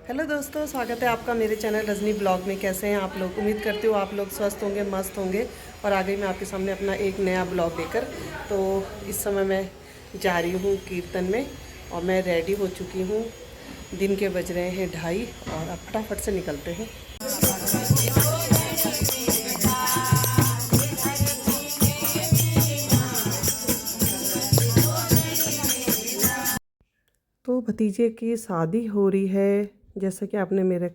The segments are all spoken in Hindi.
हेलो दोस्तों, स्वागत है आपका मेरे चैनल रजनी ब्लॉग में। कैसे हैं आप लोग? उम्मीद करती हूँ आप लोग स्वस्थ होंगे, मस्त होंगे। और आ गई मैं आपके सामने अपना एक नया ब्लॉग लेकर। तो इस समय मैं जा रही हूँ कीर्तन में और मैं रेडी हो चुकी हूँ। दिन के बज रहे हैं 2:30 और अब फटाफट से निकलते हैं। तो भतीजे की शादी हो रही है, जैसा कि आपने मेरे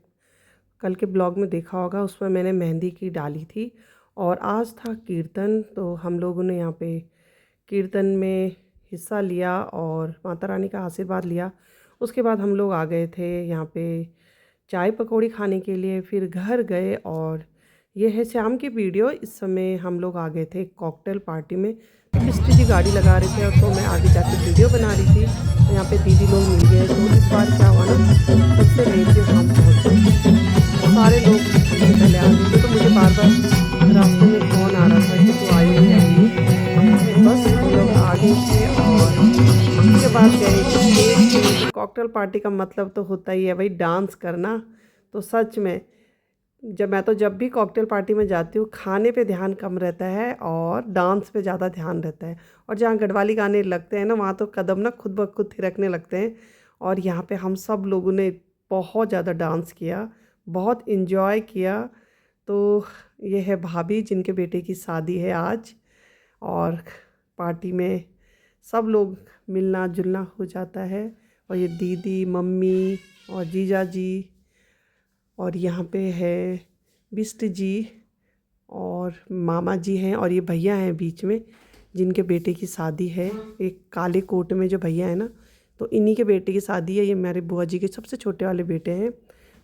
कल के ब्लॉग में देखा होगा। उसमें मैंने मेहंदी की डाली थी और आज था कीर्तन। तो हम लोगों ने यहाँ पे कीर्तन में हिस्सा लिया और माता रानी का आशीर्वाद लिया। उसके बाद हम लोग आ गए थे यहाँ पे चाय पकौड़ी खाने के लिए। फिर घर गए और ये है शाम की वीडियो। इस समय हम लोग आ गए थे कॉकटेल पार्टी में। तो पिस्टी जी गाड़ी लगा रहे थे और तो मैं आगे जाके वीडियो बना रही थी। तो यहाँ पे दीदी लोग मिल गए। तो इस बार क्या हुआ ना, सबसे लेट के हम पहुँचे। सारे लोग हमसे पहले आ गए थे। तो मुझे बार बार रास्ते में फ़ोन आ रहा था कि तू आई नहीं आई। बस हम लोग आ गए थे और उसके बाद गए स्टेज पे। कॉकटेल पार्टी का मतलब तो होता ही है भाई डांस करना। तो सच में जब भी कॉकटेल पार्टी में जाती हूँ, खाने पे ध्यान कम रहता है और डांस पे ज़्यादा ध्यान रहता है। और जहाँ गढ़वाली गाने लगते हैं ना, वहाँ तो कदम ना खुद ब खुद थिरकने लगते हैं। और यहाँ पे हम सब लोगों ने बहुत ज़्यादा डांस किया, बहुत इन्जॉय किया। तो ये है भाभी जिनके बेटे की शादी है आज। और पार्टी में सब लोग मिलना जुलना हो जाता है। और ये दीदी, मम्मी और जीजा जी, और यहाँ पे है बिस्ट जी और मामा जी हैं। और ये भैया हैं बीच में जिनके बेटे की शादी है। एक काले कोट में जो भैया है ना, तो इन्हीं के बेटे की शादी है। ये मेरे बुआ जी के सबसे छोटे वाले बेटे हैं।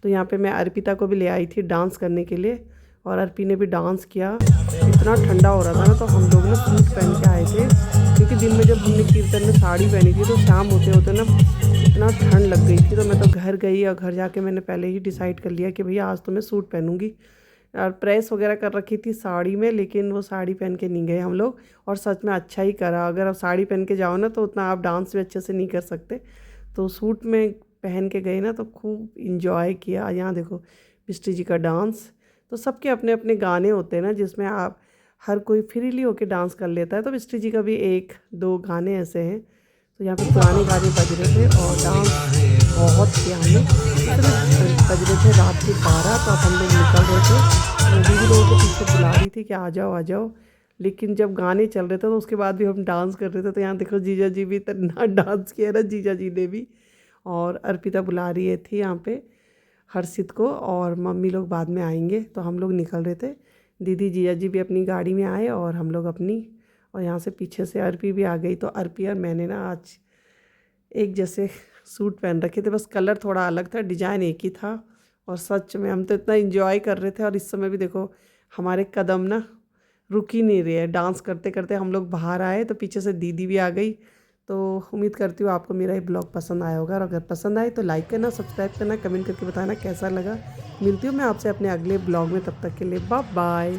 तो यहाँ पे मैं अर्पिता को भी ले आई थी डांस करने के लिए और अर्पी ने भी डांस किया। इतना ठंडा हो रहा था ना, तो हम लोग ना सूट पहन के आए थे। क्योंकि दिन में जब हमने कीर्तन में साड़ी पहनी थी तो शाम होते होते ना इतना ठंड लग गई थी। तो मैं तो घर गई और घर जाके मैंने पहले ही डिसाइड कर लिया कि भैया आज तो मैं सूट पहनूंगी। और प्रेस वगैरह कर रखी थी साड़ी में, लेकिन वो साड़ी पहन के नहीं गए हम लोग। और सच में अच्छा ही करा। अगर आप साड़ी पहन के जाओ ना तो उतना आप डांस भी अच्छे से नहीं कर सकते। तो सूट में पहन के गए ना तो खूब इंजॉय किया। यहाँ देखो बिष्टी जी का डांस। तो सबके अपने अपने गाने होते हैं ना जिसमें आप हर कोई फ्रीली होके डांस कर लेता है। तो बिष्टी जी का भी 1-2 गाने ऐसे हैं। तो यहाँ पे पुराने गाने बज रहे थे और डांस बहुत किया हमने। बज रहे थे रात के 12। तो अब हम लोग निकल रहे थे। दीदी लोगों को पीछे बुला रही थी कि आ जाओ आ जाओ। लेकिन जब गाने चल रहे थे तो उसके बाद भी हम डांस कर रहे थे। तो यहाँ देखो जीजा जी भी इतना डांस किया ना, जीजा जी ने भी। और अर्पिता बुला रही थी यहाँ पे हर्षित को, और मम्मी लोग बाद में आएंगे। तो हम लोग निकल रहे थे। दीदी जीजा जी भी अपनी गाड़ी में आए और हम लोग अपनी। और यहाँ से पीछे से अर्पी भी आ गई। तो अर्पी और मैंने ना आज एक जैसे सूट पहन रखे थे, बस कलर थोड़ा अलग था, डिज़ाइन एक ही था। और सच में हम तो इतना इंजॉय कर रहे थे। और इस समय भी देखो हमारे कदम ना रुक ही नहीं रहे हैं। डांस करते करते हम लोग बाहर आए तो पीछे से दीदी भी आ गई। तो उम्मीद करती हूँ आपको मेरा ये ब्लॉग पसंद आया होगा। और अगर पसंद आए तो लाइक करना, सब्सक्राइब करना, कमेंट करके बताना कैसा लगा। मिलती हूँ मैं आपसे अपने अगले ब्लॉग में। तब तक के लिए बाय बाय।